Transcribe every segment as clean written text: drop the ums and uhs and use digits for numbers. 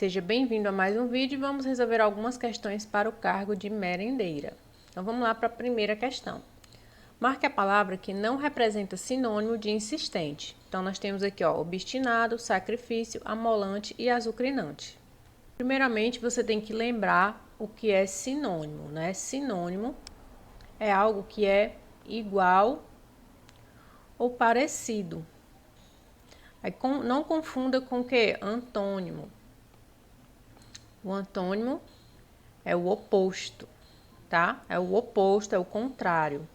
Seja bem-vindo a mais um vídeo e vamos resolver algumas questões para o cargo de merendeira. Então vamos lá para a primeira questão. Marque a palavra que não representa sinônimo de insistente. Então nós temos aqui, obstinado, sacrifício, amolante e azucrinante. Primeiramente, você tem que lembrar o que é sinônimo, né? Sinônimo é algo que é igual ou parecido. Aí, não confunda com o que? Antônimo. O antônimo é o oposto, tá? É o oposto, é o contrário.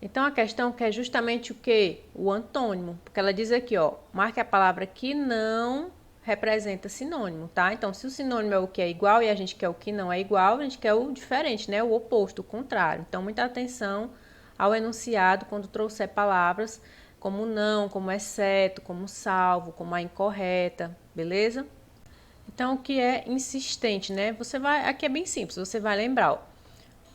Então, a questão quer justamente o quê? O antônimo. Porque ela diz aqui, marque a palavra que não representa sinônimo, tá? Então, se o sinônimo é o que é igual e a gente quer o que não é igual, a gente quer o diferente, né? O oposto, o contrário. Então, muita atenção ao enunciado quando trouxer palavras como não, como exceto, como salvo, como a incorreta, beleza? Então, o que é insistente, né? Aqui é bem simples, você vai lembrar,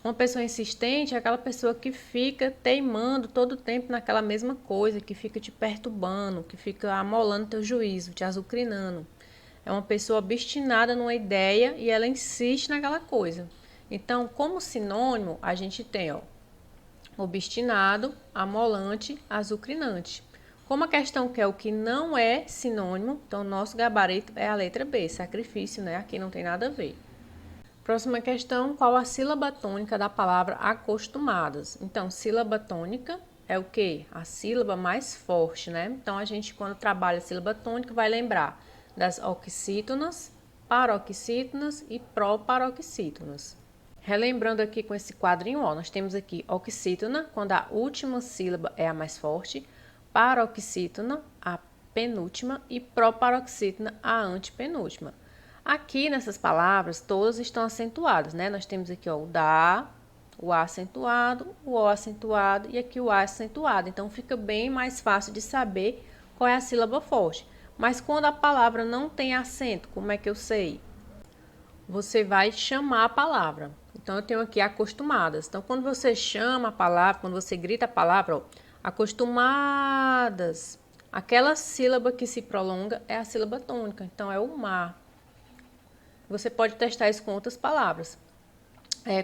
uma pessoa insistente é aquela pessoa que fica teimando todo o tempo naquela mesma coisa, que fica te perturbando, que fica amolando teu juízo, te azucrinando. É uma pessoa obstinada numa ideia e ela insiste naquela coisa. Então, como sinônimo, a gente tem, obstinado, amolante, azucrinante. Como a questão quer o que não é sinônimo, então nosso gabarito é a letra B, sacrifício, né? Aqui não tem nada a ver. Próxima questão, qual a sílaba tônica da palavra acostumadas? Então, sílaba tônica é o quê? A sílaba mais forte, né? Então, a gente, quando trabalha a sílaba tônica, vai lembrar das oxítonas, paroxítonas e proparoxítonas. Relembrando aqui com esse quadrinho, nós temos aqui oxítona, quando a última sílaba é a mais forte, paroxítona, a penúltima, e proparoxítona, a antepenúltima. Aqui nessas palavras, todas estão acentuadas, né? Nós temos aqui o da, o A acentuado, o O acentuado e aqui o A acentuado. Então, fica bem mais fácil de saber qual é a sílaba forte. Mas quando a palavra não tem acento, como é que eu sei? Você vai chamar a palavra. Então, eu tenho aqui acostumadas. Então, quando você chama a palavra, quando você grita a palavra, acostumadas, aquela sílaba que se prolonga é a sílaba tônica. Então, é o mar. Você pode testar isso com outras palavras.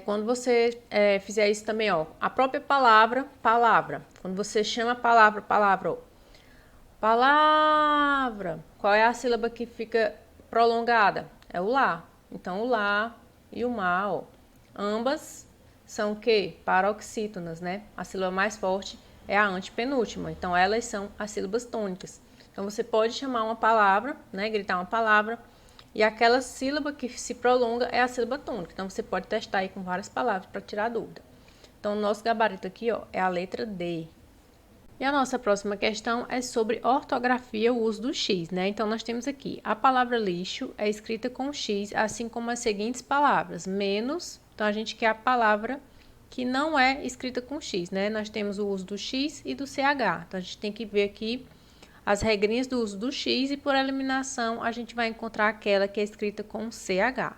Quando você fizer isso também, a própria palavra, palavra. Quando você chama a palavra, palavra, palavra. Qual é a sílaba que fica prolongada? É o lá. Então, o lá e o má, ambas são o quê? Paroxítonas, né? A sílaba mais forte é a antepenúltima. Então, elas são as sílabas tônicas. Então, você pode chamar uma palavra, né? Gritar uma palavra. E aquela sílaba que se prolonga é a sílaba tônica. Então, você pode testar aí com várias palavras para tirar dúvida. Então, o nosso gabarito aqui, é a letra D. E a nossa próxima questão é sobre ortografia, o uso do X, né? Então, nós temos aqui, a palavra lixo é escrita com X, assim como as seguintes palavras, menos, então a gente quer a palavra que não é escrita com X, né? Nós temos o uso do X e do CH. Então, a gente tem que ver aqui as regrinhas do uso do X e, por eliminação, a gente vai encontrar aquela que é escrita com CH.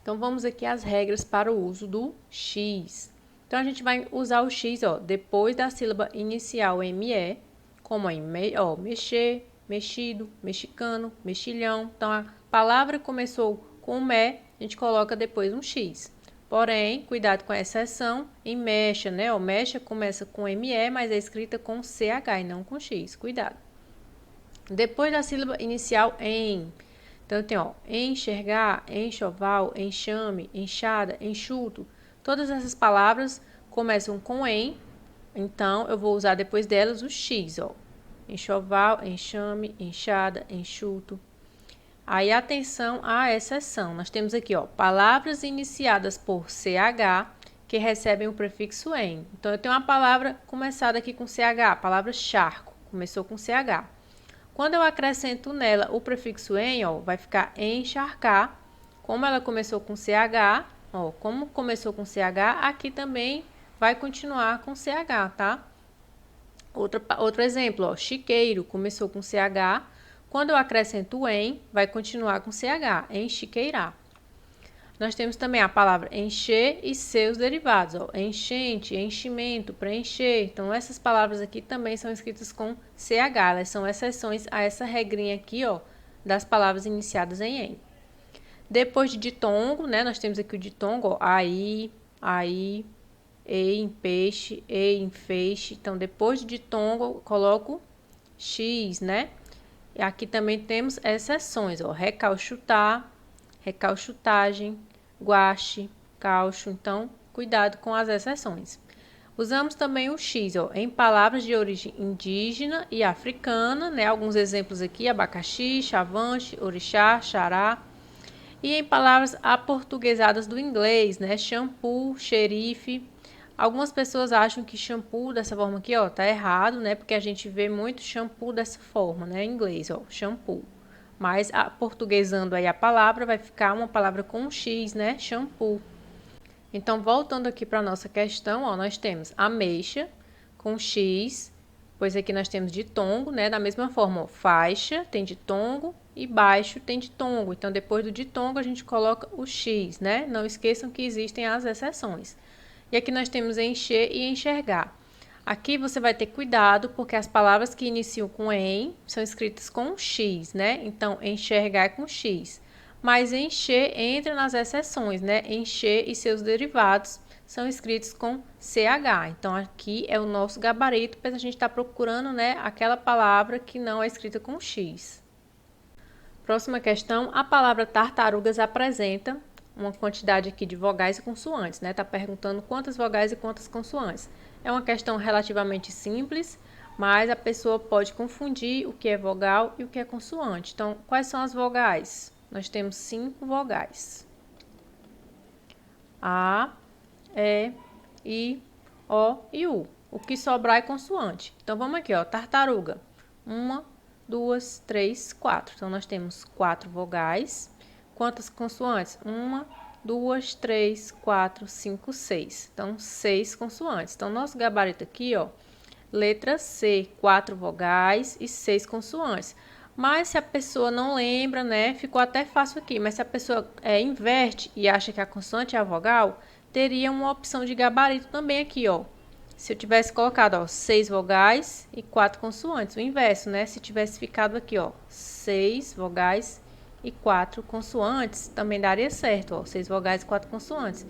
Então, vamos aqui às regras para o uso do X. Então, a gente vai usar o X, depois da sílaba inicial ME, como em mexer, mexido, mexicano, mexilhão. Então, a palavra começou com ME, a gente coloca depois um X. Porém, cuidado com a exceção, em mexa, né? Mexa começa com ME, mas é escrita com CH e não com X. Cuidado. Depois da sílaba inicial em. Então, tem, enxergar, enxoval, enxame, enxada, enxuto. Todas essas palavras começam com em. Então, eu vou usar depois delas o X, Enxoval, enxame, enxada, enxuto. Aí, atenção à exceção. Nós temos aqui, palavras iniciadas por CH que recebem o prefixo em. Então, eu tenho uma palavra começada aqui com CH, a palavra charco, começou com CH. Quando eu acrescento nela o prefixo em, vai ficar encharcar. Como ela começou com CH, como começou com CH, aqui também vai continuar com CH, tá? Outro exemplo, chiqueiro, começou com CH. Quando eu acrescento em, vai continuar com CH, enchiqueirar. Nós temos também a palavra encher e seus derivados, enchente, enchimento, preencher. Então, essas palavras aqui também são escritas com CH, elas são exceções a essa regrinha aqui, das palavras iniciadas em em. Depois de ditongo, né, nós temos aqui o ditongo, ó, aí, e em peixe, e em feixe. Então, depois de ditongo, eu coloco x, né? E aqui também temos exceções, ó, recalchutar, recalchutagem, guache, caucho. Então, cuidado com as exceções. Usamos também o x, ó, em palavras de origem indígena e africana, né? Alguns exemplos aqui: abacaxi, chavante, orixá, xará. E em palavras aportuguesadas do inglês, né? Shampoo, xerife. Algumas pessoas acham que shampoo dessa forma aqui, ó, tá errado, né? Porque a gente vê muito shampoo dessa forma, né? Em inglês, ó, shampoo. Mas aportuguesando aí a palavra, vai ficar uma palavra com um x, né? Shampoo. Então, voltando aqui para a nossa questão, ó, nós temos ameixa com x, pois aqui nós temos ditongo, né? Da mesma forma, ó, faixa tem ditongo e baixo tem ditongo. Então, depois do ditongo, a gente coloca o x, né? Não esqueçam que existem as exceções. E aqui nós temos encher e enxergar. Aqui você vai ter cuidado, porque as palavras que iniciam com em são escritas com x, né? Então, enxergar é com x. Mas encher entra nas exceções, né? Encher e seus derivados são escritos com CH. Então, aqui é o nosso gabarito, pois a gente está procurando, né, aquela palavra que não é escrita com X. Próxima questão, a palavra tartarugas apresenta uma quantidade aqui de vogais e consoantes, né? Está perguntando quantas vogais e quantas consoantes. É uma questão relativamente simples, mas a pessoa pode confundir o que é vogal e o que é consoante. Então, quais são as vogais? Nós temos 5 vogais: A, E, I, O e U. O que sobrar é consoante. Então, vamos aqui, ó, tartaruga. 1, 2, 3, 4. Então, nós temos 4 vogais. Quantas consoantes? 1, 2, 3, 4, 5, 6. Então, 6 consoantes. Então, nosso gabarito aqui, ó, letra C, 4 vogais e 6 consoantes. Mas se a pessoa não lembra, né, ficou até fácil aqui. Mas se a pessoa inverte e acha que a consoante é a vogal, teria uma opção de gabarito também aqui, ó. Se eu tivesse colocado, ó, 6 vogais e 4 consoantes, o inverso, né? Se tivesse ficado aqui, ó, 6 vogais e 4 consoantes, também daria certo, ó, 6 vogais e 4 consoantes.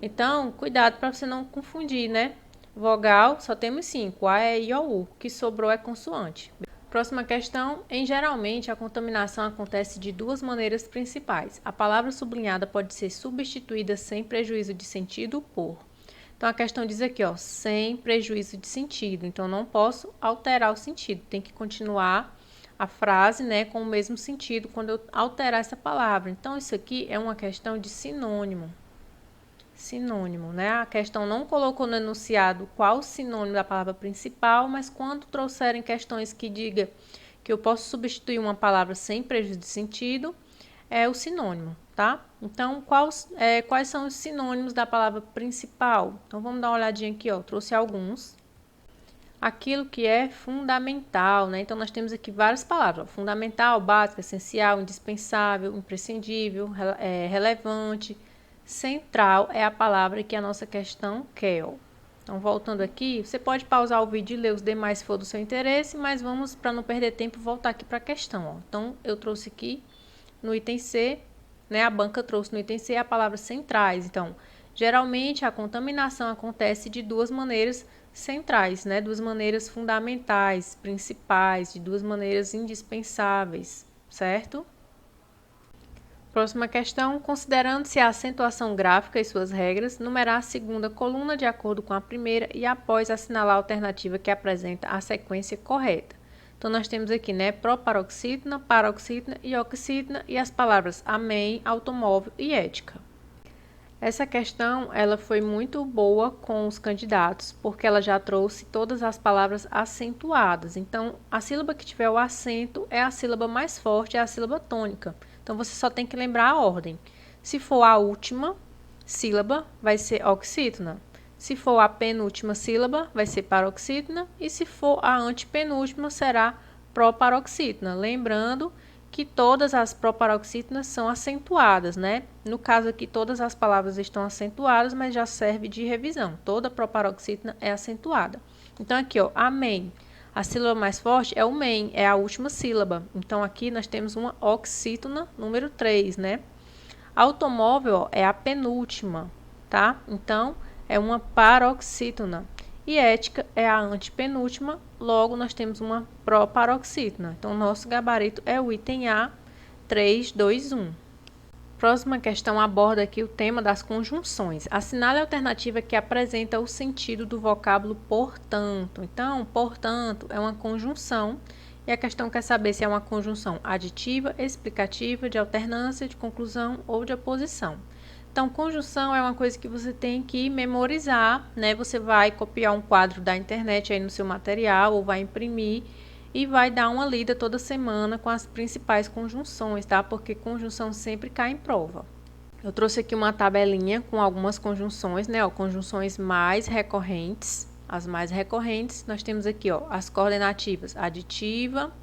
Então, cuidado para você não confundir, né? Vogal, só temos 5, A, E, I, O, U. O que sobrou é consoante. Próxima questão. Geralmente, a contaminação acontece de duas maneiras principais. A palavra sublinhada pode ser substituída sem prejuízo de sentido por. Então, a questão diz aqui, ó, sem prejuízo de sentido. Então, não posso alterar o sentido. Tem que continuar a frase, né, com o mesmo sentido quando eu alterar essa palavra. Então, isso aqui é uma questão de sinônimo. Sinônimo, né? A questão não colocou no enunciado qual o sinônimo da palavra principal, mas quando trouxerem questões que diga que eu posso substituir uma palavra sem prejuízo de sentido, é o sinônimo, tá? Então, quais são os sinônimos da palavra principal? Então, vamos dar uma olhadinha aqui, ó. Trouxe alguns. Aquilo que é fundamental, né? Então, nós temos aqui várias palavras, ó. Fundamental, básico, essencial, indispensável, imprescindível, relevante. Central é a palavra que a nossa questão quer, ó. Então, voltando aqui, você pode pausar o vídeo e ler os demais se for do seu interesse, mas vamos, para não perder tempo, voltar aqui para a questão, ó. Então, eu trouxe aqui no item C, né, a banca trouxe no item C a palavra centrais. Então, geralmente a contaminação acontece de duas maneiras centrais, né, duas maneiras fundamentais, principais, de duas maneiras indispensáveis, certo? Próxima questão. Considerando-se a acentuação gráfica e suas regras, numerar a segunda coluna de acordo com a primeira e após assinalar a alternativa que apresenta a sequência correta. Então, nós temos aqui, né, proparoxítona, paroxítona e oxítona e as palavras amém, automóvel e ética. Essa questão, ela foi muito boa com os candidatos, porque ela já trouxe todas as palavras acentuadas. Então, a sílaba que tiver o acento é a sílaba mais forte, é a sílaba tônica. Então, você só tem que lembrar a ordem. Se for a última sílaba, vai ser oxítona. Se for a penúltima sílaba, vai ser paroxítona. E se for a antepenúltima, será proparoxítona. Lembrando que todas as proparoxítonas são acentuadas, né? No caso aqui, todas as palavras estão acentuadas, mas já serve de revisão. Toda proparoxítona é acentuada. Então, aqui, ó, amém. A sílaba mais forte é o men, é a última sílaba. Então, aqui nós temos uma oxítona número 3, né? Automóvel, ó, é a penúltima, tá? Então, é uma paroxítona. E ética é a antepenúltima, logo nós temos uma proparoxítona. Então, nosso gabarito é o item A, 3, 2, 1. Próxima questão aborda aqui o tema das conjunções. Assinale a alternativa que apresenta o sentido do vocábulo portanto. Então, portanto, é uma conjunção e a questão quer saber se é uma conjunção aditiva, explicativa, de alternância, de conclusão ou de oposição. Então, conjunção é uma coisa que você tem que memorizar, né? Você vai copiar um quadro da internet aí no seu material ou vai imprimir e vai dar uma lida toda semana com as principais conjunções, tá? Porque conjunção sempre cai em prova. Eu trouxe aqui uma tabelinha com algumas conjunções, né? Ó, conjunções mais recorrentes. As mais recorrentes, nós temos aqui, ó, as coordenativas aditiva,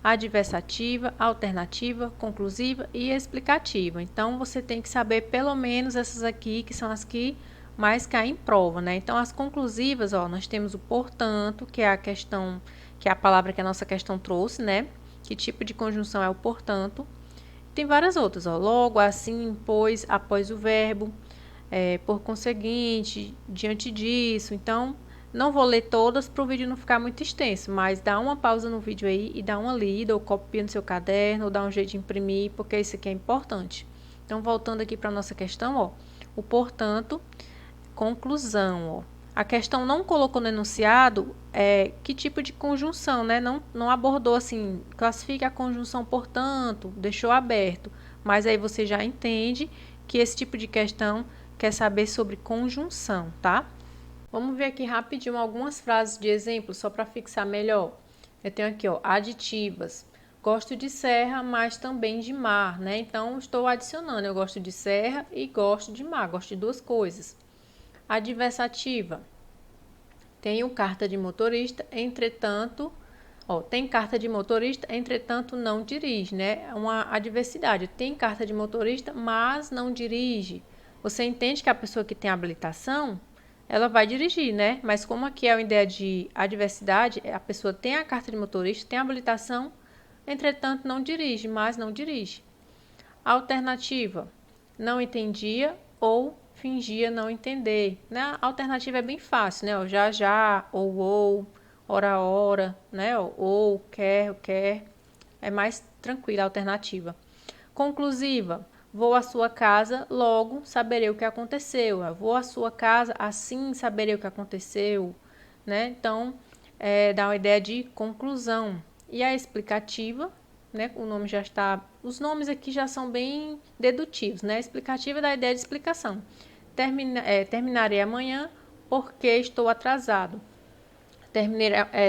adversativa, alternativa, conclusiva e explicativa. Então, você tem que saber pelo menos essas aqui, que são as que mais caem em prova, né? Então, as conclusivas, ó, nós temos o portanto, que é a questão, que é a palavra que a nossa questão trouxe, né? Que tipo de conjunção é o portanto? Tem várias outras, ó, logo, assim, pois, após o verbo, por conseguinte, diante disso. Então, não vou ler todas para o vídeo não ficar muito extenso, mas dá uma pausa no vídeo aí e dá uma lida, ou copia no seu caderno, ou dá um jeito de imprimir, porque isso aqui é importante. Então, voltando aqui para a nossa questão, ó, o portanto, conclusão, ó. A questão não colocou no enunciado que tipo de conjunção, né? Não abordou assim, classifica a conjunção portanto, deixou aberto. Mas aí você já entende que esse tipo de questão quer saber sobre conjunção, tá? Vamos ver aqui rapidinho algumas frases de exemplo, só para fixar melhor. Eu tenho aqui, ó, aditivas. Gosto de serra, mas também de mar, né? Então, estou adicionando. Eu gosto de serra e gosto de mar, gosto de duas coisas. Adversativa. Tenho carta de motorista, entretanto, ó, tem carta de motorista, entretanto não dirige, né? É uma adversidade. Tem carta de motorista, mas não dirige. Você entende que a pessoa que tem habilitação, ela vai dirigir, né? Mas como aqui é uma ideia de adversidade, a pessoa tem a carta de motorista, tem a habilitação, entretanto não dirige, mas não dirige. Alternativa. Não entendia ou fingia não entender, né? A alternativa é bem fácil, né? O já, ou, ora, né? Ou, quer. É mais tranquila a alternativa. Conclusiva. Vou à sua casa, logo saberei o que aconteceu. Eu vou à sua casa, assim saberei o que aconteceu, né? Então, dá uma ideia de conclusão. E a explicativa, né? O nome já está... Os nomes aqui já são bem dedutivos, né? Explicativa dá a ideia de explicação. Terminarei amanhã porque estou atrasado.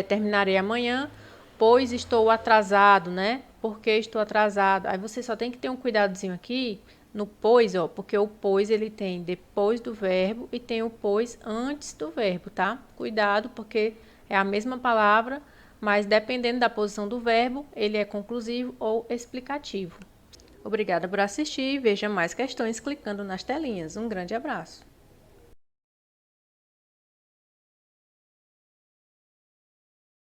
Terminarei amanhã, pois estou atrasado, né? Porque estou atrasado. Aí você só tem que ter um cuidadozinho aqui no pois, ó, porque o pois ele tem depois do verbo e tem o pois antes do verbo, tá? Cuidado, porque é a mesma palavra, mas dependendo da posição do verbo, ele é conclusivo ou explicativo. Obrigada por assistir e veja mais questões clicando nas telinhas. Um grande abraço.